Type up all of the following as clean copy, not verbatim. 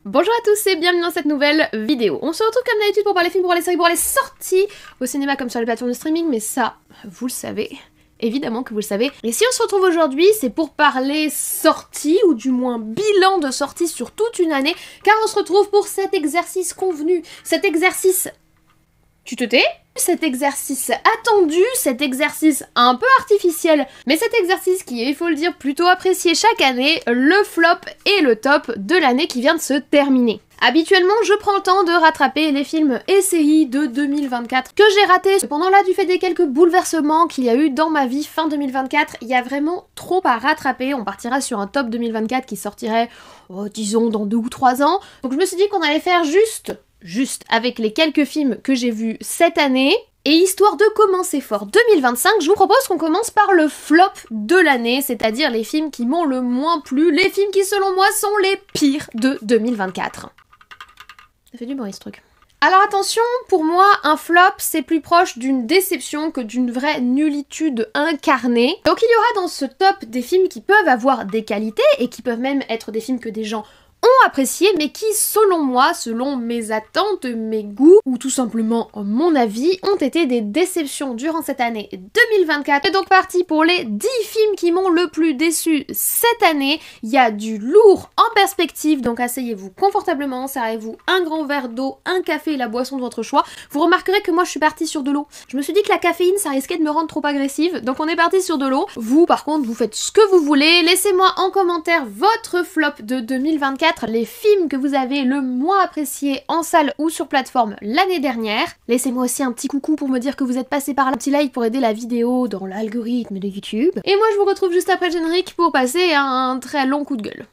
Bonjour à tous et bienvenue dans cette nouvelle vidéo. On se retrouve comme d'habitude pour parler films, pour les séries, pour les sorties au cinéma comme sur les plateformes de streaming, mais ça, vous le savez. Évidemment que vous le savez. Et si on se retrouve aujourd'hui, c'est pour parler sorties, ou du moins bilan de sorties sur toute une année, car on se retrouve pour cet exercice convenu, cet exercice... Tu te tais ? Cet exercice attendu, cet exercice un peu artificiel, mais cet exercice qui est, il faut le dire, plutôt apprécié chaque année, le flop et le top de l'année qui vient de se terminer. Habituellement, je prends le temps de rattraper les films et séries de 2024 que j'ai ratés. Cependant là, du fait des quelques bouleversements qu'il y a eu dans ma vie fin 2024, il y a vraiment trop à rattraper. On partira sur un top 2024 qui sortirait, disons, dans 2 ou 3 ans. Donc je me suis dit qu'on allait faire juste avec les quelques films que j'ai vus cette année. Et histoire de commencer fort 2025, je vous propose qu'on commence par le flop de l'année, c'est-à-dire les films qui m'ont le moins plu, les films qui selon moi sont les pires de 2024. Ça fait du bruit ce truc. Alors attention, pour moi, un flop, c'est plus proche d'une déception que d'une vraie nullitude incarnée. Donc il y aura dans ce top des films qui peuvent avoir des qualités et qui peuvent même être des films que des gens ont apprécié, mais qui, selon moi, selon mes attentes, mes goûts, ou tout simplement mon avis, ont été des déceptions durant cette année 2024. Et donc parti pour les 10 films qui m'ont le plus déçu cette année. Il y a du lourd en perspective, donc asseyez-vous confortablement, servez-vous un grand verre d'eau, un café et la boisson de votre choix. Vous remarquerez que moi je suis partie sur de l'eau. Je me suis dit que la caféine ça risquait de me rendre trop agressive, donc on est parti sur de l'eau. Vous par contre vous faites ce que vous voulez, laissez-moi en commentaire votre flop de 2024, les films que vous avez le moins appréciés en salle ou sur plateforme l'année dernière. Laissez-moi aussi un petit coucou pour me dire que vous êtes passé par là, un petit like pour aider la vidéo dans l'algorithme de YouTube. Et moi je vous retrouve juste après le générique pour passer à un très long coup de gueule.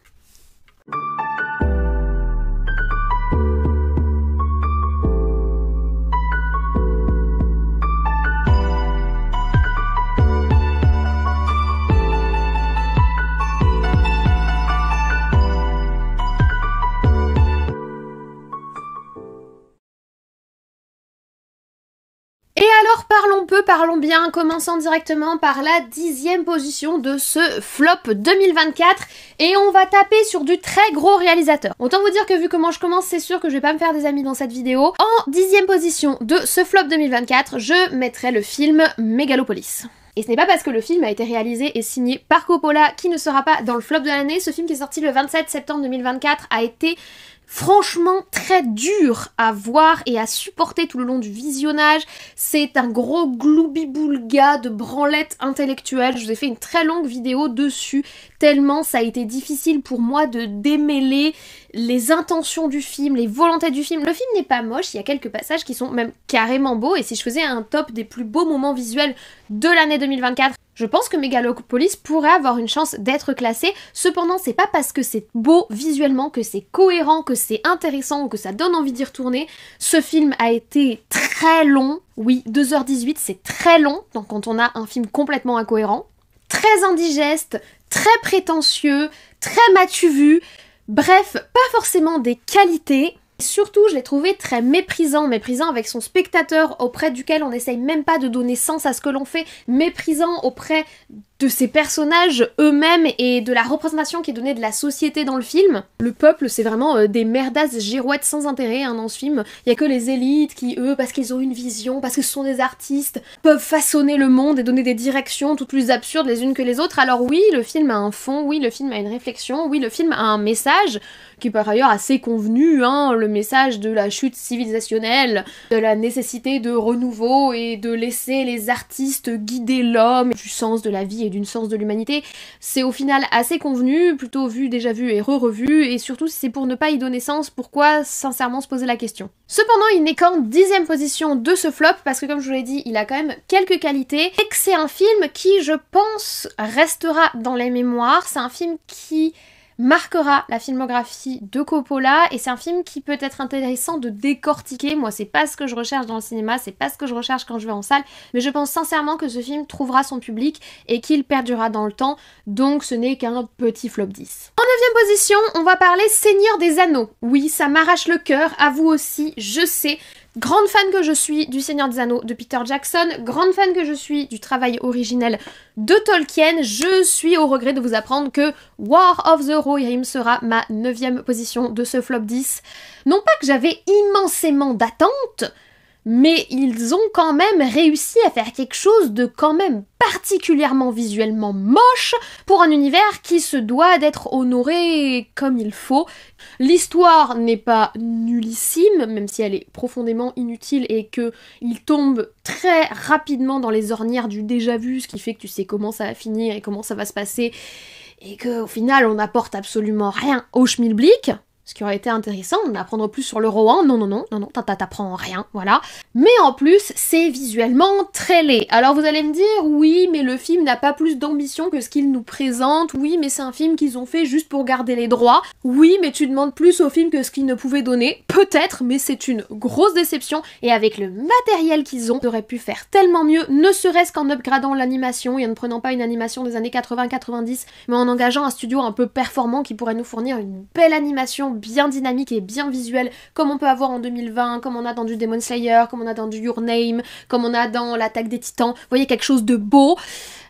Et alors parlons peu, parlons bien, commençons directement par la 10e position de ce flop 2024 et on va taper sur du très gros réalisateur. Autant vous dire que vu comment je commence, c'est sûr que je vais pas me faire des amis dans cette vidéo. En 10e position de ce flop 2024, je mettrai le film Megalopolis. Et ce n'est pas parce que le film a été réalisé et signé par Coppola qui ne sera pas dans le flop de l'année. Ce film qui est sorti le 27 septembre 2024 a été franchement très dur à voir et à supporter tout le long du visionnage. C'est un gros gloubi-boulga de branlette intellectuelle. Je vous ai fait une très longue vidéo dessus, tellement ça a été difficile pour moi de démêler les intentions du film, les volontés du film. Le film n'est pas moche, il y a quelques passages qui sont même carrément beaux, et si je faisais un top des plus beaux moments visuels de l'année 2024, je pense que Megalopolis pourrait avoir une chance d'être classé. Cependant, c'est pas parce que c'est beau visuellement, que c'est cohérent, que c'est intéressant ou que ça donne envie d'y retourner. Ce film a été très long. Oui, 2h18, c'est très long, donc quand on a un film complètement incohérent. Très indigeste, très prétentieux, très matu vu. Bref, pas forcément des qualités. Surtout, je l'ai trouvé très méprisant avec son spectateur auprès duquel on n'essaye même pas de donner sens à ce que l'on fait, méprisant auprès de ses personnages eux-mêmes et de la représentation qui est donnée de la société dans le film. Le peuple, c'est vraiment des merdasses girouettes sans intérêt dans ce film. Il y a que les élites qui, eux, parce qu'ils ont une vision, parce que ce sont des artistes, peuvent façonner le monde et donner des directions toutes plus absurdes les unes que les autres. Alors oui, le film a un fond, oui, le film a une réflexion, oui, le film a un message, qui est par ailleurs assez convenu, le message de la chute civilisationnelle, de la nécessité de renouveau et de laisser les artistes guider l'homme, du sens de la vie et d'une sens de l'humanité. C'est au final assez convenu, plutôt vu, déjà vu et re-revu, et surtout si c'est pour ne pas y donner sens, pourquoi sincèrement se poser la question. Cependant, il n'est qu'en 10e position de ce flop, parce que comme je vous l'ai dit, il a quand même quelques qualités, et que c'est un film qui, je pense, restera dans les mémoires. C'est un film qui marquera la filmographie de Coppola, et c'est un film qui peut être intéressant de décortiquer. Moi, c'est pas ce que je recherche dans le cinéma, c'est pas ce que je recherche quand je vais en salle, mais je pense sincèrement que ce film trouvera son public et qu'il perdurera dans le temps, donc ce n'est qu'un petit flop 10. En 9e position, on va parler Seigneur des Anneaux. Oui, ça m'arrache le cœur, à vous aussi, je sais. Grande fan que je suis du Seigneur des Anneaux de Peter Jackson, grande fan que je suis du travail originel de Tolkien, je suis au regret de vous apprendre que War of the Rohirrim sera ma 9e position de ce flop 10. Non pas que j'avais immensément d'attentes, mais ils ont quand même réussi à faire quelque chose de quand même particulièrement visuellement moche pour un univers qui se doit d'être honoré comme il faut. L'histoire n'est pas nullissime, même si elle est profondément inutile et que il tombe très rapidement dans les ornières du déjà-vu, ce qui fait que tu sais comment ça va finir et comment ça va se passer, et qu'au final on n'apporte absolument rien au schmilblick. Ce qui aurait été intéressant, d'apprendre plus sur le Rohan. Non, t'apprends rien, voilà. Mais en plus, c'est visuellement très laid. Alors vous allez me dire, oui, mais le film n'a pas plus d'ambition que ce qu'il nous présente. Oui, mais c'est un film qu'ils ont fait juste pour garder les droits. Oui, mais tu demandes plus au film que ce qu'il ne pouvait donner. Peut-être, mais c'est une grosse déception. Et avec le matériel qu'ils ont, ils auraient pu faire tellement mieux, ne serait-ce qu'en upgradant l'animation et en ne prenant pas une animation des années 80-90, mais en engageant un studio un peu performant qui pourrait nous fournir une belle animation bien dynamique et bien visuel, comme on peut avoir en 2020, comme on a dans du Demon Slayer, comme on a dans du Your Name, comme on a dans l'Attaque des Titans. Vous voyez, quelque chose de beau.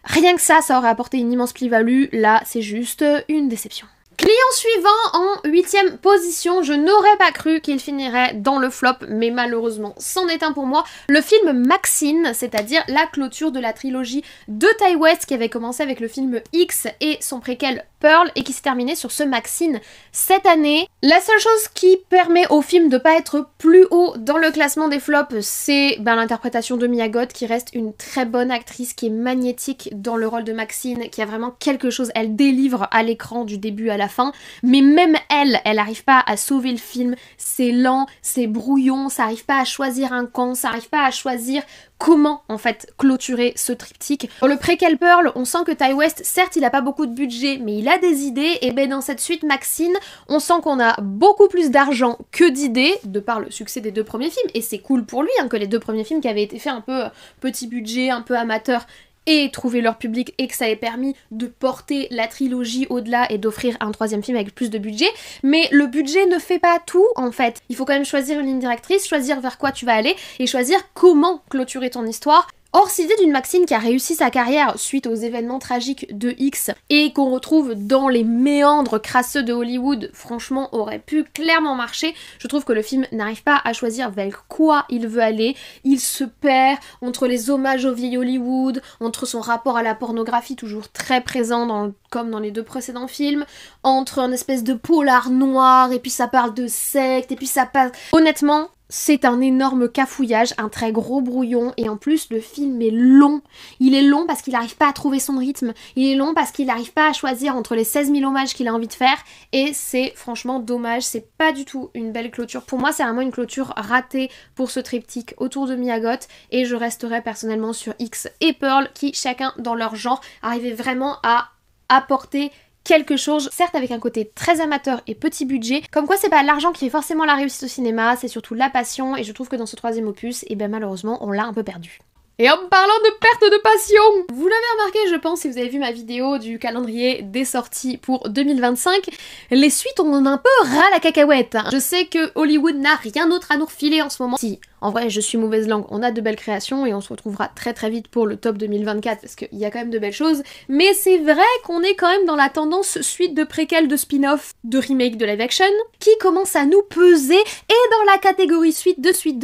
Rien que ça aurait apporté une immense plus-value. Là, c'est juste une déception. Client suivant en 8e position, je n'aurais pas cru qu'il finirait dans le flop, mais malheureusement c'en est un pour moi. Le film Maxine, c'est-à-dire la clôture de la trilogie de Ti West qui avait commencé avec le film X et son préquel Pearl et qui s'est terminé sur ce Maxine cette année. La seule chose qui permet au film de pas être plus haut dans le classement des flops, c'est l'interprétation de Mia Goth qui reste une très bonne actrice, qui est magnétique dans le rôle de Maxine, qui a vraiment quelque chose, elle délivre à l'écran du début à la fin, mais même elle arrive pas à sauver le film, c'est lent, c'est brouillon, ça arrive pas à choisir un camp, ça arrive pas à choisir comment en fait clôturer ce triptyque. Dans le préquel Pearl, on sent que Ti West, certes il a pas beaucoup de budget, mais il a des idées, et dans cette suite Maxine, on sent qu'on a beaucoup plus d'argent que d'idées, de par le succès des 2 premiers films, et c'est cool pour lui que les 2 premiers films qui avaient été faits un peu petit budget, un peu amateur, et trouver leur public et que ça ait permis de porter la trilogie au-delà et d'offrir un 3e film avec plus de budget. Mais le budget ne fait pas tout en fait. Il faut quand même choisir une ligne directrice, choisir vers quoi tu vas aller et choisir comment clôturer ton histoire. Or, cette idée d'une Maxine qui a réussi sa carrière suite aux événements tragiques de X et qu'on retrouve dans les méandres crasseux de Hollywood, franchement, aurait pu clairement marcher. Je trouve que le film n'arrive pas à choisir vers quoi il veut aller. Il se perd entre les hommages au vieil Hollywood, entre son rapport à la pornographie toujours très présent comme dans les 2 précédents films, entre un espèce de polar noir, et puis ça parle de secte, et puis ça parle... Honnêtement, c'est un énorme cafouillage, un très gros brouillon, et en plus le film est long. Il est long parce qu'il n'arrive pas à trouver son rythme, il est long parce qu'il n'arrive pas à choisir entre les 16 000 hommages qu'il a envie de faire, et c'est franchement dommage, c'est pas du tout une belle clôture. Pour moi c'est vraiment une clôture ratée pour ce triptyque autour de Mia Goth, et je resterai personnellement sur X et Pearl qui, chacun dans leur genre, arrivaient vraiment à apporter quelque chose, certes avec un côté très amateur et petit budget, comme quoi c'est pas l'argent qui fait forcément la réussite au cinéma, c'est surtout la passion, et je trouve que dans ce 3e opus, malheureusement on l'a un peu perdu. Et en parlant de perte de passion, vous l'avez remarqué je pense si vous avez vu ma vidéo du calendrier des sorties pour 2025, les suites ont un peu ras la cacahuète. Je sais que Hollywood n'a rien d'autre à nous refiler en ce moment. Si, en vrai je suis mauvaise langue, on a de belles créations et on se retrouvera très très vite pour le top 2024 parce qu'il y a quand même de belles choses, mais c'est vrai qu'on est quand même dans la tendance suite de préquels, de spin-off, de remake, de live action, qui commence à nous peser, et dans la catégorie suite, de suite,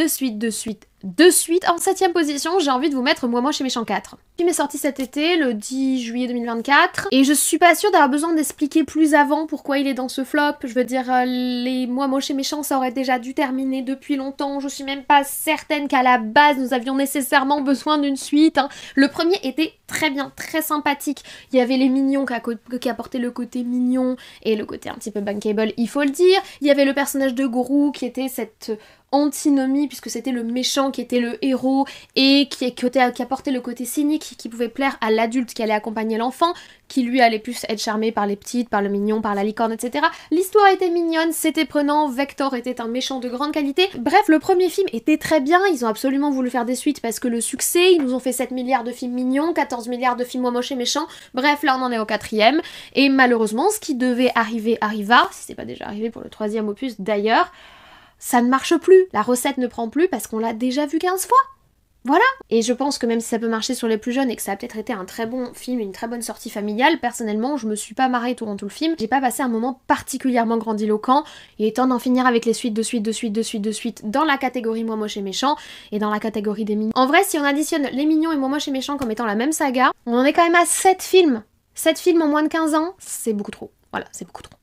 en 7e position, j'ai envie de vous mettre Moi Moche et Méchant 4. Le film est sorti cet été, le 10 juillet 2024, et je suis pas sûre d'avoir besoin d'expliquer plus avant pourquoi il est dans ce flop. Je veux dire, les Moi Moche et Méchant, ça aurait déjà dû terminer depuis longtemps, je suis même pas certaine qu'à la base, nous avions nécessairement besoin d'une suite. Le premier était très bien, très sympathique, il y avait les mignons qui apportaient le côté mignon, et le côté un petit peu bankable, il faut le dire. Il y avait le personnage de Gru, qui était cette antinomie, puisque c'était le méchant qui était le héros et qui apportait le côté cynique qui pouvait plaire à l'adulte qui allait accompagner l'enfant, qui lui allait plus être charmé par les petites, par le mignon, par la licorne, etc. L'histoire était mignonne, c'était prenant, Vector était un méchant de grande qualité. Bref, le premier film était très bien, ils ont absolument voulu faire des suites parce que le succès, ils nous ont fait 7 milliards de films mignons, 14 milliards de films moches et méchants, bref, là on en est au 4e, et malheureusement, ce qui devait arriver arriva, si c'est pas déjà arrivé pour le 3e opus d'ailleurs. ça ne marche plus. La recette ne prend plus parce qu'on l'a déjà vu 15 fois. Voilà. Et je pense que même si ça peut marcher sur les plus jeunes et que ça a peut-être été un très bon film, une très bonne sortie familiale, personnellement, je me suis pas marrée durant tout le film. J'ai pas passé un moment particulièrement grandiloquent. Il est temps d'en finir avec les suites de suite dans la catégorie Moi Moche et Méchant et dans la catégorie des mignons. En vrai, si on additionne Les Mignons et Moi Moche et Méchant comme étant la même saga, on en est quand même à 7 films. 7 films en moins de 15 ans, c'est beaucoup trop. Voilà, c'est beaucoup trop.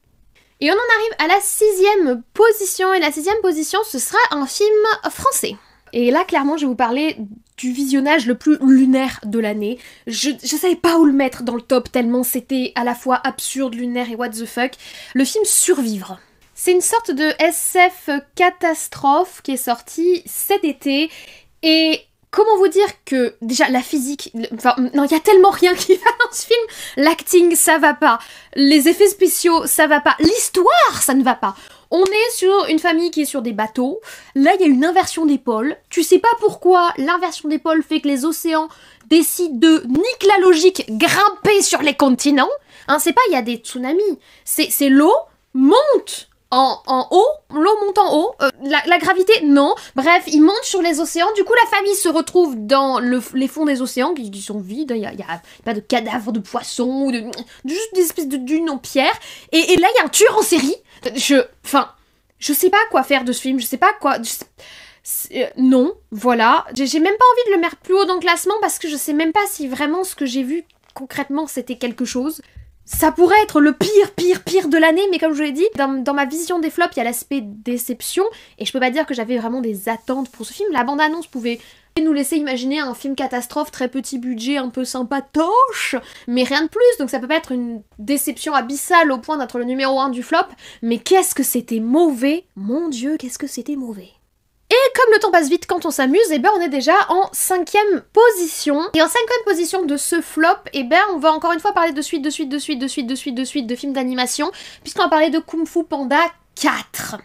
Et on en arrive à la 6e position, et la 6e position, ce sera un film français. Et là, clairement, je vais vous parler du visionnage le plus lunaire de l'année. Je savais pas où le mettre dans le top, tellement c'était à la fois absurde, lunaire et what the fuck. Le film Survivre. C'est une sorte de SF catastrophe qui est sorti cet été, et comment vous dire que, déjà, la physique... Enfin, non, il y a tellement rien qui va dans ce film. L'acting, ça va pas. Les effets spéciaux, ça va pas. L'histoire, ça ne va pas. On est sur une famille qui est sur des bateaux. Là, il y a une inversion des pôles. Tu sais pas pourquoi l'inversion des pôles fait que les océans décident de, nique la logique, grimper sur les continents. Hein, c'est pas il y a des tsunamis. C'est l'eau monte en haut, l'eau monte en haut, la gravité, non. Bref, ils montent sur les océans, du coup la famille se retrouve dans les fonds des océans qui sont vides, il y a pas de cadavres de poissons, ou juste des espèces de dunes en pierre, et là il y a un tueur en série. Je sais pas quoi faire de ce film, je sais pas quoi... non, voilà. J'ai même pas envie de le mettre plus haut dans le classement parce que je sais même pas si vraiment ce que j'ai vu concrètement c'était quelque chose. Ça pourrait être le pire de l'année, mais comme je vous l'ai dit, dans ma vision des flops, il y a l'aspect déception, et je peux pas dire que j'avais vraiment des attentes pour ce film. La bande-annonce pouvait nous laisser imaginer un film catastrophe, très petit budget, un peu sympatoche, mais rien de plus, donc ça peut pas être une déception abyssale au point d'être le numéro 1 du flop, mais qu'est-ce que c'était mauvais, mon Dieu, qu'est-ce que c'était mauvais. Et comme le temps passe vite quand on s'amuse, et ben on est déjà en 5e position. Et en 5e position de ce flop, et ben on va encore une fois parler de suite de films d'animation, puisqu'on va parler de Kung Fu Panda 4.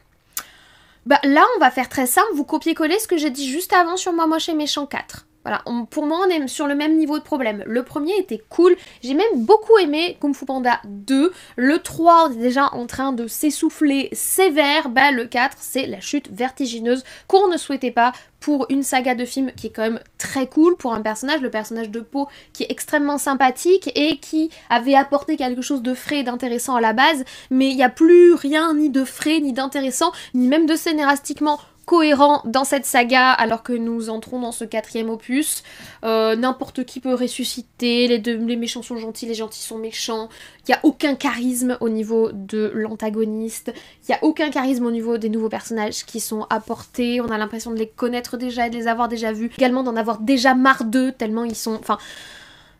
Bah là on va faire très simple, vous copiez-coller ce que j'ai dit juste avant sur Moi Moche et Méchant 4. Voilà, pour moi on est sur le même niveau de problème. Le premier était cool, j'ai même beaucoup aimé Kung Fu Panda 2. Le 3 on est déjà en train de s'essouffler sévère. Bah le 4 c'est la chute vertigineuse qu'on ne souhaitait pas pour une saga de films qui est quand même très cool, pour un personnage, le personnage de Po qui est extrêmement sympathique et qui avait apporté quelque chose de frais et d'intéressant à la base, mais il n'y a plus rien ni de frais, ni d'intéressant, ni même de scénaristiquement cohérent dans cette saga, alors que nous entrons dans ce 4e opus. N'importe qui peut ressusciter, les méchants sont gentils, les gentils sont méchants, il n'y a aucun charisme au niveau de l'antagoniste, il n'y a aucun charisme au niveau des nouveaux personnages qui sont apportés, on a l'impression de les connaître déjà et de les avoir déjà vus, également d'en avoir déjà marre d'eux, tellement ils sont... Enfin,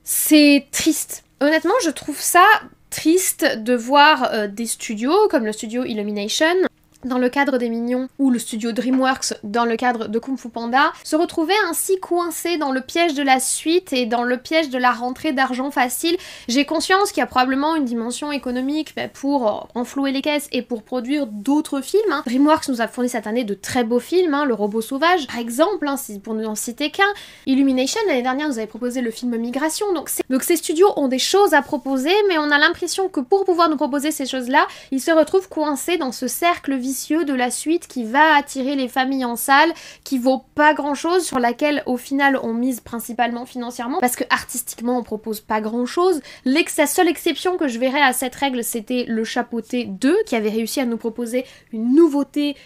c'est triste. Honnêtement, je trouve ça triste de voir des studios, comme le studio Illumination, dans le cadre des Mignons, ou le studio DreamWorks dans le cadre de Kung Fu Panda, se retrouver ainsi coincé dans le piège de la suite et dans le piège de la rentrée d'argent facile. J'ai conscience qu'il y a probablement une dimension économique pour renflouer les caisses et pour produire d'autres films. Hein. DreamWorks nous a fourni cette année de très beaux films, hein, Le Robot Sauvage par exemple, hein, pour ne en citer qu'un. Illumination l'année dernière nous avait proposé le film Migration, donc ces studios ont des choses à proposer, mais on a l'impression que pour pouvoir nous proposer ces choses-là, ils se retrouvent coincés dans ce cercle vicieux de la suite qui va attirer les familles en salle, qui vaut pas grand chose, sur laquelle au final on mise principalement financièrement, parce que artistiquement on propose pas grand chose. La seule exception que je verrais à cette règle, c'était Le Chapeauté 2, qui avait réussi à nous proposer une nouveauté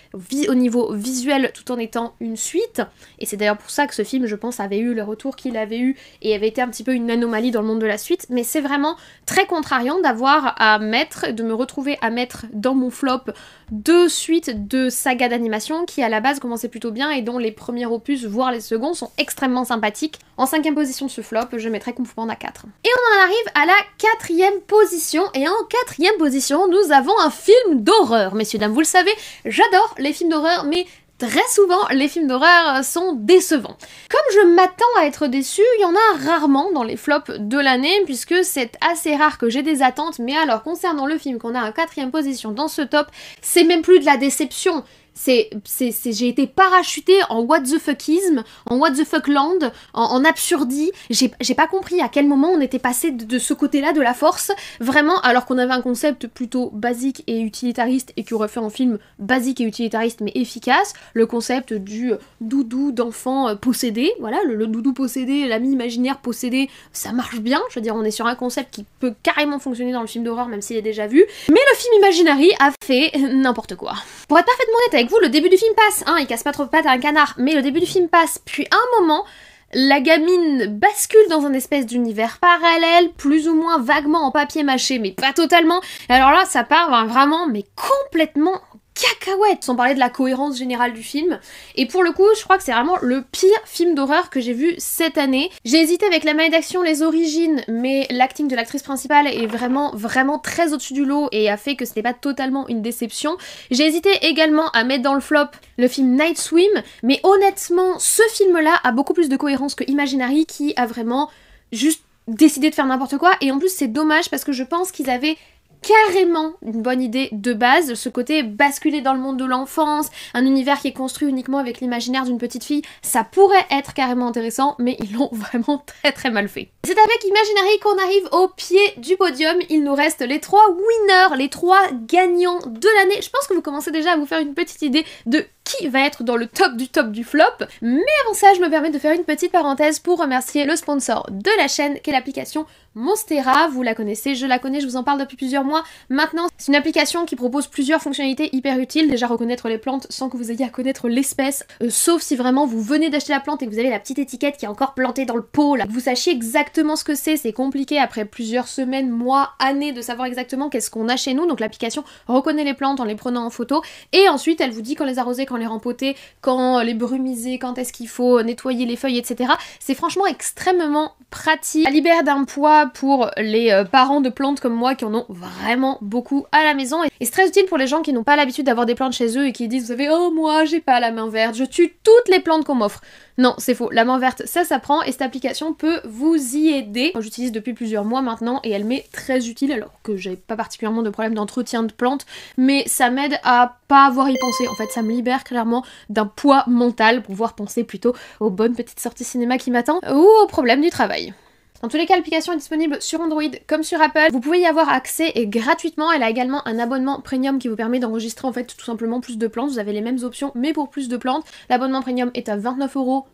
au niveau visuel tout en étant une suite, et c'est d'ailleurs pour ça que ce film, je pense, avait eu le retour qu'il avait eu et avait été un petit peu une anomalie dans le monde de la suite, mais c'est vraiment très contrariant de me retrouver à mettre dans mon flop deux suites de sagas d'animation qui à la base commençaient plutôt bien et dont les premiers opus, voire les seconds, sont extrêmement sympathiques. En 5e position de ce flop, je mettrai Kung Fu Panda 4. Et on en arrive à la 4e position, et en 4e position, nous avons un film d'horreur. Messieurs, dames, vous le savez, j'adore les films d'horreur, mais très souvent, les films d'horreur sont décevants. Comme je m'attends à être déçue, il y en a rarement dans les flops de l'année, puisque c'est assez rare que j'ai des attentes, mais alors concernant le film qu'on a en 4e position dans ce top, c'est même plus de la déception, j'ai été parachutée en what the fuckisme, en what the fuck land, en absurdie. J'ai pas compris à quel moment on était passé de ce côté-là de la force, vraiment, alors qu'on avait un concept plutôt basique et utilitariste et qui aurait fait un film basique et utilitariste mais efficace, le concept du doudou d'enfant possédé, voilà, le doudou possédé, l'ami imaginaire possédé, ça marche bien, je veux dire, on est sur un concept qui peut carrément fonctionner dans le film d'horreur même s'il est déjà vu, mais le film Imaginary a fait n'importe quoi. Pour être parfaitement honnête avec vous, le début du film passe, hein, il casse pas trop de pattes à un canard, mais le début du film passe, puis à un moment, la gamine bascule dans un espèce d'univers parallèle, plus ou moins vaguement en papier mâché, mais pas totalement, et alors là, ça part vraiment, mais complètement cacahuète, sans parler de la cohérence générale du film. Et pour le coup, je crois que c'est vraiment le pire film d'horreur que j'ai vu cette année. J'ai hésité avec La Malédiction, Les Origines, mais l'acting de l'actrice principale est vraiment très au-dessus du lot et a fait que c'était pas totalement une déception. J'ai hésité également à mettre dans le flop le film Night Swim, mais honnêtement, ce film-là a beaucoup plus de cohérence que Imaginary, qui a vraiment juste décidé de faire n'importe quoi. Et en plus, c'est dommage parce que je pense qu'ils avaient carrément une bonne idée de base, ce côté basculer dans le monde de l'enfance, un univers qui est construit uniquement avec l'imaginaire d'une petite fille, ça pourrait être carrément intéressant, mais ils l'ont vraiment très mal fait. C'est avec Imaginary qu'on arrive au pied du podium, il nous reste les 3 winners, les 3 gagnants de l'année. Je pense que vous commencez déjà à vous faire une petite idée de qui va être dans le top du flop, mais avant ça, je me permets de faire une petite parenthèse pour remercier le sponsor de la chaîne, qui est l'application Monstera. Vous la connaissez, je la connais, je vous en parle depuis plusieurs mois maintenant. C'est une application qui propose plusieurs fonctionnalités hyper utiles. Déjà reconnaître les plantes sans que vous ayez à connaître l'espèce, sauf si vraiment vous venez d'acheter la plante et que vous avez la petite étiquette qui est encore plantée dans le pot, là. Vous sachiez exactement ce que c'est compliqué après plusieurs semaines, mois, années de savoir exactement qu'est-ce qu'on a chez nous. Donc l'application reconnaît les plantes en les prenant en photo et ensuite elle vous dit quand les arroser, quand les rempoter, quand les brumiser, quand est-ce qu'il faut nettoyer les feuilles, etc. C'est franchement extrêmement pratique. Ça libère d'un poids pour les parents de plantes comme moi qui en ont vraiment beaucoup à la maison et c'est très utile pour les gens qui n'ont pas l'habitude d'avoir des plantes chez eux et qui disent vous savez oh moi j'ai pas la main verte, je tue toutes les plantes qu'on m'offre. Non, c'est faux, la main verte ça prend et cette application peut vous y aider. Moi j'utilise depuis plusieurs mois maintenant et elle m'est très utile alors que j'ai pas particulièrement de problème d'entretien de plantes, mais ça m'aide à pas avoir à y penser. En fait ça me libère clairement d'un poids mental pour pouvoir penser plutôt aux bonnes petites sorties cinéma qui m'attendent ou aux problèmes du travail. Dans tous les cas, l'application est disponible sur Android comme sur Apple. Vous pouvez y avoir accès et gratuitement. Elle a également un abonnement premium qui vous permet d'enregistrer en fait tout simplement plus de plantes. Vous avez les mêmes options mais pour plus de plantes. L'abonnement premium est à 29,99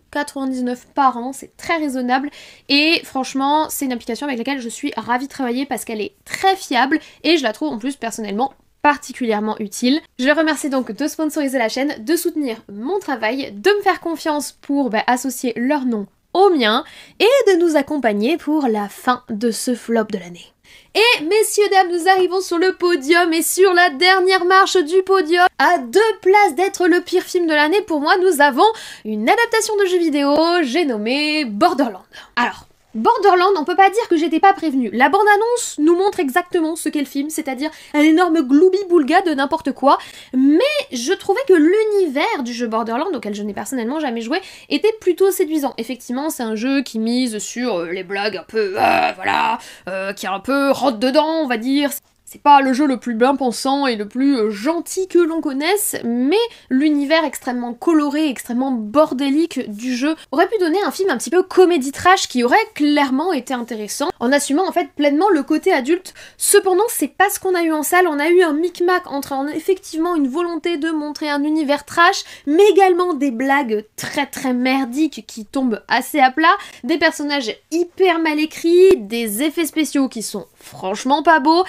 € par an. C'est très raisonnable et franchement, c'est une application avec laquelle je suis ravie de travailler parce qu'elle est très fiable et je la trouve en plus personnellement particulièrement utile. Je les remercie donc de sponsoriser la chaîne, de soutenir mon travail, de me faire confiance pour associer leur nom au mien et de nous accompagner pour la fin de ce flop de l'année. Et messieurs, dames, nous arrivons sur le podium et sur la dernière marche du podium, à 2 places d'être le pire film de l'année, pour moi, nous avons une adaptation de jeu vidéo, j'ai nommé Borderlands. Alors, Borderlands, on peut pas dire que j'étais pas prévenue. La bande-annonce nous montre exactement ce qu'est le film, c'est-à-dire un énorme gloubi-boulga de n'importe quoi, mais je trouvais que l'univers du jeu Borderlands, auquel je n'ai personnellement jamais joué, était plutôt séduisant. Effectivement, c'est un jeu qui mise sur les blagues un peu, qui est un peu rentre dedans, on va dire. C'est pas le jeu le plus bien pensant et le plus gentil que l'on connaisse, mais l'univers extrêmement coloré, extrêmement bordélique du jeu aurait pu donner un film un petit peu comédie trash qui aurait clairement été intéressant, en assumant en fait pleinement le côté adulte. Cependant, c'est pas ce qu'on a eu en salle, on a eu un micmac entre effectivement une volonté de montrer un univers trash, mais également des blagues très merdiques qui tombent assez à plat, des personnages hyper mal écrits, des effets spéciaux qui sont franchement pas beaux,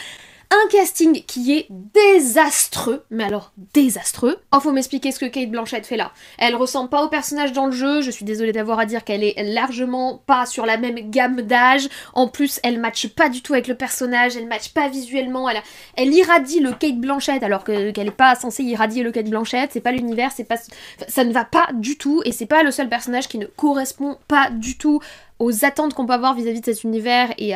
un casting qui est désastreux, mais alors désastreux. Oh, faut m'expliquer ce que Cate Blanchett fait là. Elle ressemble pas au personnage dans le jeu, je suis désolée d'avoir à dire qu'elle est largement pas sur la même gamme d'âge. En plus, elle matche pas du tout avec le personnage, elle matche pas visuellement, elle irradie le Cate Blanchett alors qu'elle est pas censée irradier le Cate Blanchett, c'est pas l'univers, c'est pas... ça ne va pas du tout et c'est pas le seul personnage qui ne correspond pas du tout aux attentes qu'on peut avoir vis-à-vis de cet univers et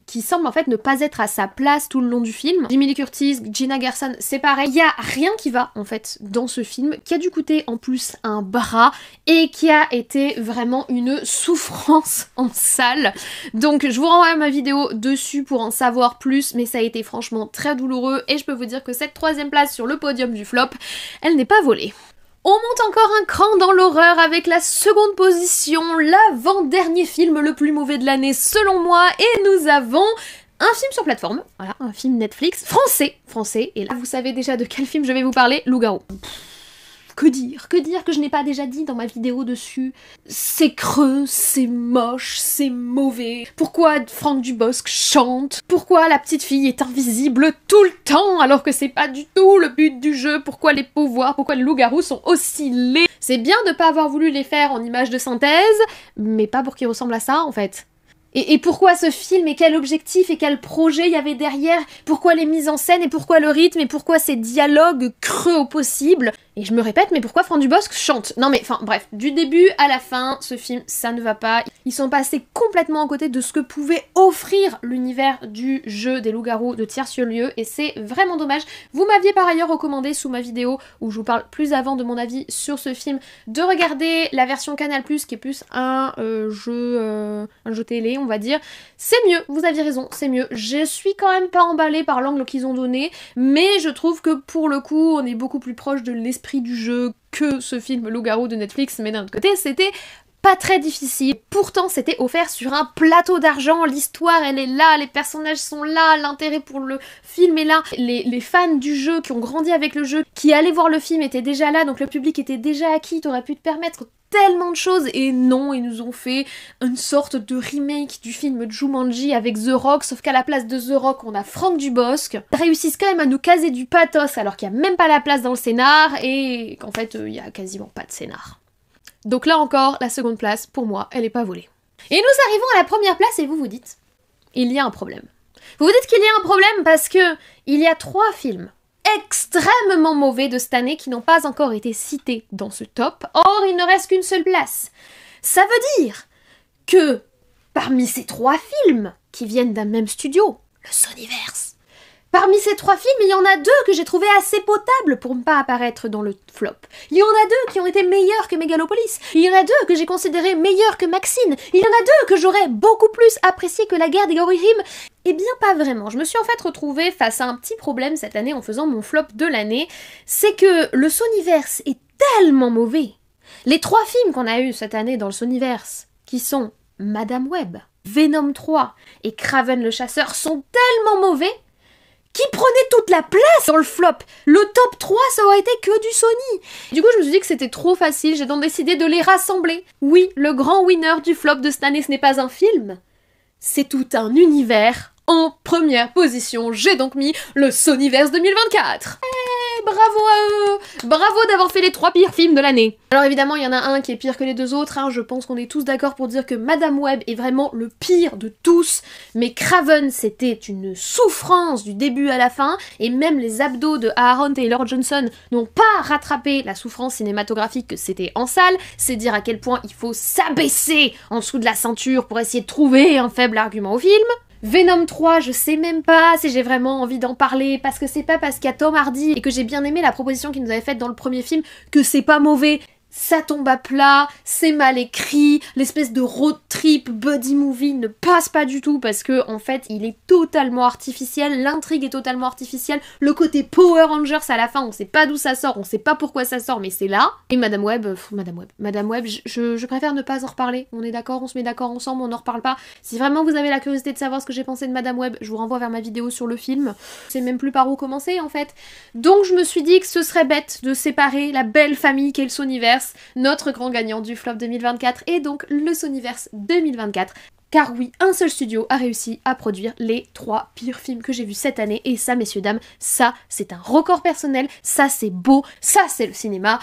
qui semble en fait ne pas être à sa place tout le long du film. Jamie Lee Curtis, Gina Gershon, c'est pareil. Il y a rien qui va en fait dans ce film, qui a dû coûter en plus un bras et qui a été vraiment une souffrance en salle. Donc je vous renvoie à ma vidéo dessus pour en savoir plus, mais ça a été franchement très douloureux et je peux vous dire que cette 3e place sur le podium du flop, elle n'est pas volée. On monte encore un cran dans l'horreur avec la 2e position, l'avant-dernier film le plus mauvais de l'année selon moi, et nous avons un film sur plateforme, voilà, un film Netflix, français, et là vous savez déjà de quel film je vais vous parler, Loup-garou. Que dire que je n'ai pas déjà dit dans ma vidéo dessus? C'est creux, c'est moche, c'est mauvais. Pourquoi Franck Dubosc chante? Pourquoi la petite fille est invisible tout le temps alors que c'est pas du tout le but du jeu? Pourquoi les pouvoirs, pourquoi les loups-garous sont aussi laids? C'est bien de pas avoir voulu les faire en images de synthèse, mais pas pour qu'ils ressemblent à ça en fait. Et pourquoi ce film, et quel objectif, et quel projet il y avait derrière? Pourquoi les mises en scène, et pourquoi le rythme, et pourquoi ces dialogues creux au possible? Et je me répète, mais pourquoi Franck Dubosc chante? Non mais, enfin bref, du début à la fin, ce film, ça ne va pas. Ils sont passés complètement à côté de ce que pouvait offrir l'univers du jeu des loups-garous de Tierce-Lieu, et c'est vraiment dommage. Vous m'aviez par ailleurs recommandé sous ma vidéo, où je vous parle plus avant de mon avis sur ce film, de regarder la version Canal+, qui est plus un jeu télé, on va dire. C'est mieux, vous aviez raison, c'est mieux. Je suis quand même pas emballée par l'angle qu'ils ont donné, mais je trouve que pour le coup, on est beaucoup plus proche de l'esprit du jeu que ce film Loup-garou de Netflix, mais d'un autre côté, c'était pas très difficile. Pourtant, c'était offert sur un plateau d'argent, l'histoire, elle est là, les personnages sont là, l'intérêt pour le film est là. Les fans du jeu qui ont grandi avec le jeu, qui allaient voir le film étaient déjà là, donc le public était déjà acquis, t'aurais pu te permettre tellement de choses, et non, ils nous ont fait une sorte de remake du film Jumanji avec The Rock, sauf qu'à la place de The Rock, on a Franck Dubosc. Ils réussissent quand même à nous caser du pathos alors qu'il n'y a même pas la place dans le scénar, et qu'en fait, il y a quasiment pas de scénar. Donc là encore, la 2e place, pour moi, elle est pas volée. Et nous arrivons à la 1re place, et vous vous dites, il y a un problème. Vous vous dites qu'il y a un problème parce que il y a 3 films extrêmement mauvais de cette année qui n'ont pas encore été cités dans ce top. Or, il ne reste qu'une seule place. Ça veut dire que parmi ces 3 films qui viennent d'un même studio, le Sonyverse, parmi ces 3 films, il y en a 2 que j'ai trouvé assez potables pour ne pas apparaître dans le flop. Il y en a 2 qui ont été meilleurs que Megalopolis. Il y en a 2 que j'ai considérés meilleurs que Maxine. Il y en a 2 que j'aurais beaucoup plus apprécié que La Guerre des Gorihim. Eh bien pas vraiment, je me suis en fait retrouvée face à un petit problème cette année en faisant mon flop de l'année, c'est que le Sonyverse est tellement mauvais. Les 3 films qu'on a eu cette année dans le Sonyverse, qui sont Madame Web, Venom 3 et Kraven le Chasseur, sont tellement mauvais qu'ils prenaient toute la place dans le flop. Le top 3, ça aurait été que du Sony. Du coup, je me suis dit que c'était trop facile, j'ai donc décidé de les rassembler. Oui, le grand winner du flop de cette année, ce n'est pas un film, c'est tout un univers. En 1re position, j'ai donc mis le Sonyverse 2024. Bravo à eux! Bravo d'avoir fait les 3 pires films de l'année. Alors évidemment, il y en a un qui est pire que les 2 autres, hein. Je pense qu'on est tous d'accord pour dire que Madame Web est vraiment le pire de tous, mais Kraven, c'était une souffrance du début à la fin, et même les abdos de Aaron Taylor-Johnson n'ont pas rattrapé la souffrance cinématographique que c'était en salle. C'est dire à quel point il faut s'abaisser en dessous de la ceinture pour essayer de trouver un faible argument au film. Venom 3, je sais même pas si j'ai vraiment envie d'en parler, parce que c'est pas parce qu'il y a Tom Hardy et que j'ai bien aimé la proposition qu'il nous avait faite dans le premier film que c'est pas mauvais. Ça tombe à plat, c'est mal écrit, l'espèce de road trip buddy movie ne passe pas du tout parce que en fait il est totalement artificiel, l'intrigue est totalement artificielle, le côté Power Rangers à la fin, on sait pas d'où ça sort, on sait pas pourquoi ça sort mais c'est là. Et Madame Web, je préfère ne pas en reparler, on est d'accord, on se met d'accord ensemble, on n'en reparle pas. Si vraiment vous avez la curiosité de savoir ce que j'ai pensé de Madame Web, je vous renvoie vers ma vidéo sur le film, c'est même plus par où commencer en fait. Donc je me suis dit que ce serait bête de séparer la belle famille qu'est le Sonyverse. Notre grand gagnant du flop 2024 est donc le Sonyverse 2024. Car oui, un seul studio a réussi à produire les 3 pires films que j'ai vus cette année. Et ça, messieurs, dames, ça, c'est un record personnel. Ça, c'est beau. Ça, c'est le cinéma.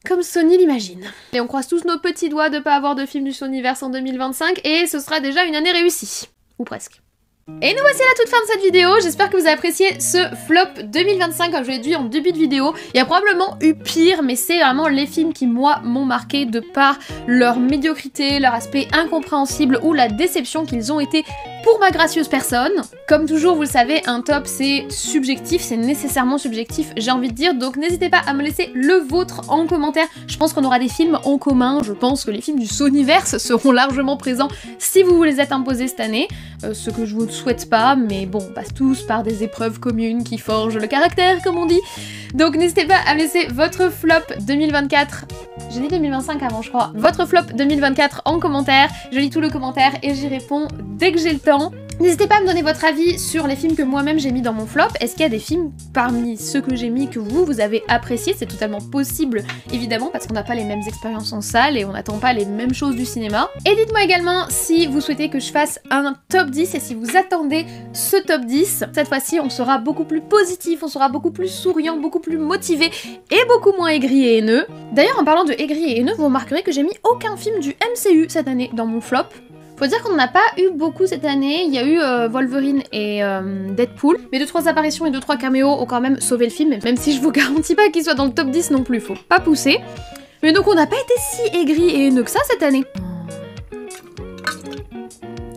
Comme Sony l'imagine. Et on croise tous nos petits doigts de pas avoir de film du Sonyverse en 2025. Et ce sera déjà une année réussie. Ou presque. Et nous voici à la toute fin de cette vidéo, j'espère que vous avez apprécié ce flop 2025 comme je l'ai dit en début de vidéo. Il y a probablement eu pire, mais c'est vraiment les films qui moi m'ont marqué de par leur médiocrité, leur aspect incompréhensible ou la déception qu'ils ont été pour ma gracieuse personne. Comme toujours, vous le savez, un top c'est subjectif, c'est nécessairement subjectif, j'ai envie de dire, donc n'hésitez pas à me laisser le vôtre en commentaire. Je pense qu'on aura des films en commun, je pense que les films du Sonyverse seront largement présents si vous vous les êtes imposés cette année, ce que je vous souhaite pas, mais bon, on passe tous par des épreuves communes qui forgent le caractère, comme on dit. Donc n'hésitez pas à me laisser votre flop 2024, j'ai dit 2025 avant je crois, votre flop 2024 en commentaire, je lis tous les commentaires et j'y réponds dès que j'ai le temps. N'hésitez pas à me donner votre avis sur les films que moi-même j'ai mis dans mon flop. Est-ce qu'il y a des films parmi ceux que j'ai mis que vous avez appréciés? C'est totalement possible, évidemment, parce qu'on n'a pas les mêmes expériences en salle et on n'attend pas les mêmes choses du cinéma. Et dites-moi également si vous souhaitez que je fasse un top 10 et si vous attendez ce top 10. Cette fois-ci, on sera beaucoup plus positif, on sera beaucoup plus souriant, beaucoup plus motivé et beaucoup moins aigri et haineux. D'ailleurs, en parlant de aigri et haineux, vous remarquerez que j'ai mis aucun film du MCU cette année dans mon flop. Faut dire qu'on n'en a pas eu beaucoup cette année, il y a eu Wolverine et Deadpool, mais 2-3 apparitions et 2-3 caméos ont quand même sauvé le film, même si je vous garantis pas qu'il soit dans le top 10 non plus, faut pas pousser. Mais donc on n'a pas été si aigri et haineux que ça cette année.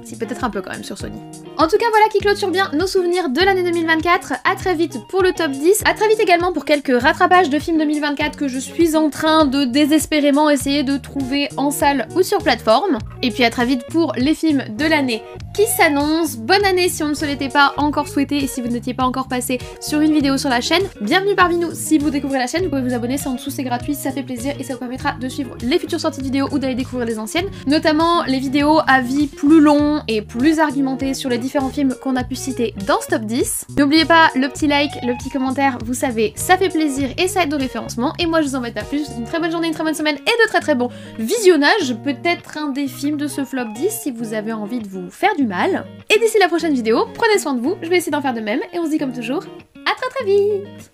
Si, peut-être un peu quand même sur Sony. En tout cas, voilà qui clôture bien nos souvenirs de l'année 2024. À très vite pour le top 10. À très vite également pour quelques rattrapages de films 2024 que je suis en train de désespérément essayer de trouver en salle ou sur plateforme. Et puis à très vite pour les films de l'année qui s'annoncent. Bonne année si on ne se l'était pas encore souhaité et si vous n'étiez pas encore passé sur une vidéo sur la chaîne. Bienvenue parmi nous si vous découvrez la chaîne. Vous pouvez vous abonner, c'est en dessous, c'est gratuit, ça fait plaisir et ça vous permettra de suivre les futures sorties de vidéos ou d'aller découvrir les anciennes. Notamment les vidéos à vie plus long et plus argumenté sur les différents films qu'on a pu citer dans ce top 10. N'oubliez pas le petit like, le petit commentaire, vous savez, ça fait plaisir et ça aide au référencement. Et moi je vous embête pas plus, une très bonne journée, une très bonne semaine et de très très bons visionnages. Peut-être un des films de ce flop 10 si vous avez envie de vous faire du mal. Et d'ici la prochaine vidéo, prenez soin de vous, je vais essayer d'en faire de même et on se dit comme toujours, à très très vite.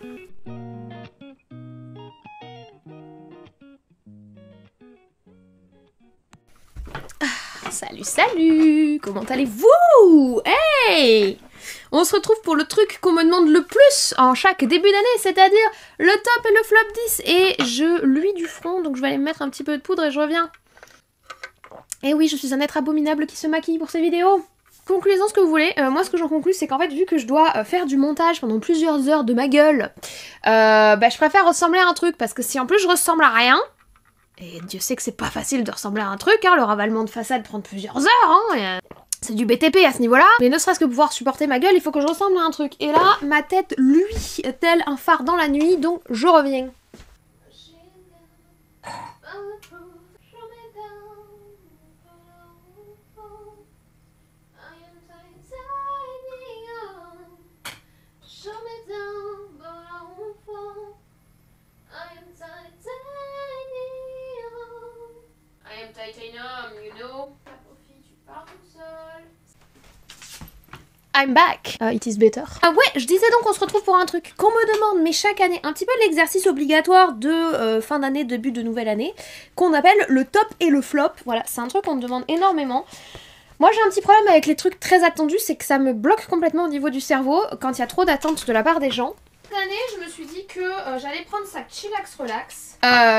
Salut, salut! Comment allez-vous? Hey! On se retrouve pour le truc qu'on me demande le plus en chaque début d'année, c'est-à-dire le top et le flop 10. Et je luis du front, donc je vais aller me mettre un petit peu de poudre et je reviens. Et oui, je suis un être abominable qui se maquille pour ces vidéos. Conclusion, ce que vous voulez. Moi, ce que j'en conclus, c'est qu'en fait, vu que je dois faire du montage pendant plusieurs heures de ma gueule, je préfère ressembler à un truc, parce que si en plus je ressemble à rien, et Dieu sait que c'est pas facile de ressembler à un truc, hein, le ravalement de façade prend plusieurs heures, hein, c'est du BTP à ce niveau-là. Mais ne serait-ce que pouvoir supporter ma gueule, il faut que je ressemble à un truc. Et là, ma tête luit tel un phare dans la nuit, donc je reviens. Titanium, you know. Tu pars toute seule. I'm back. It is better. Ah ouais, je disais donc on se retrouve pour un truc qu'on me demande, mais chaque année, un petit peu l'exercice obligatoire de fin d'année, début de nouvelle année, qu'on appelle le top et le flop. Voilà, c'est un truc qu'on me demande énormément. Moi j'ai un petit problème avec les trucs très attendus, c'est que ça me bloque complètement au niveau du cerveau quand il y a trop d'attentes de la part des gens. Cette année, je me suis dit que j'allais prendre ça chillax relax.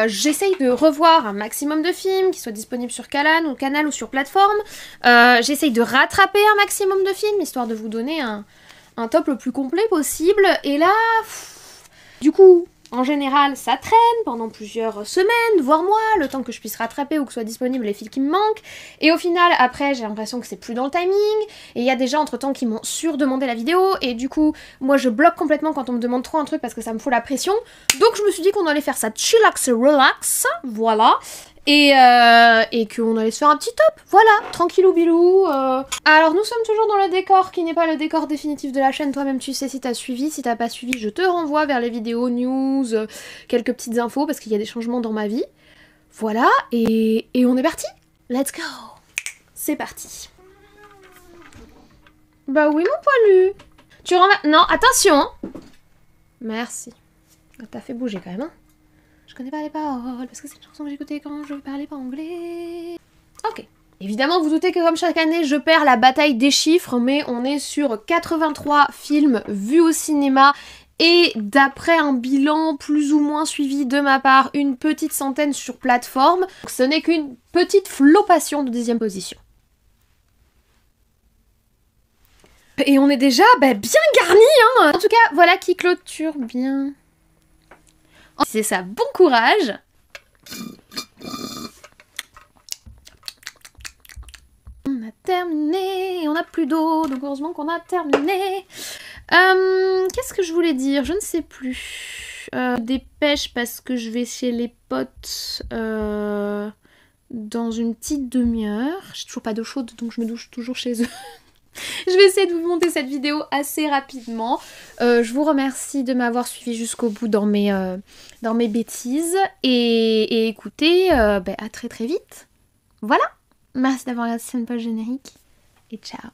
J'essaye de revoir un maximum de films qui soient disponibles sur Canal ou sur plateforme. J'essaye de rattraper un maximum de films, histoire de vous donner un top le plus complet possible. Et là, du coup, en général, ça traîne pendant plusieurs semaines, voire mois, le temps que je puisse rattraper ou que soient disponibles les films qui me manquent. Et au final, après, j'ai l'impression que c'est plus dans le timing. Et il y a des gens entre-temps qui m'ont surdemandé la vidéo. Et du coup, moi, je bloque complètement quand on me demande trop un truc parce que ça me fout la pression. Donc, je me suis dit qu'on allait faire ça chillax relax. Voilà. Et qu'on allait se faire un petit top, voilà, tranquillou bilou. Alors nous sommes toujours dans le décor qui n'est pas le décor définitif de la chaîne, toi-même tu sais si t'as suivi, si t'as pas suivi je te renvoie vers les vidéos, news, quelques petites infos parce qu'il y a des changements dans ma vie. Voilà, et on est parti. Let's go. C'est parti. Bah oui mon poilu. Tu renverses... Non, attention hein. Merci. T'as fait bouger quand même hein. Je connais pas les paroles, parce que c'est une chanson que j'écoutais quand je parlais pas anglais. Ok, Évidemment, vous doutez que comme chaque année, je perds la bataille des chiffres, mais on est sur 83 films vus au cinéma et d'après un bilan plus ou moins suivi de ma part, une petite centaine sur plateforme. Donc, ce n'est qu'une petite flopation de 10e position. Et on est déjà bien garni, hein. En tout cas, voilà qui clôture bien. C'est ça, bon courage. On a terminé, on n'a plus d'eau, donc heureusement qu'on a terminé. Qu'est-ce que je voulais dire? Je ne sais plus. Dépêche parce que je vais chez les potes dans une petite demi-heure. J'ai toujours pas d'eau chaude, donc je me douche toujours chez eux. Je vais essayer de vous monter cette vidéo assez rapidement. Je vous remercie de m'avoir suivi jusqu'au bout dans mes bêtises. Et écoutez, à très très vite. Voilà. Merci d'avoir regardé cette scène post générique. Et ciao.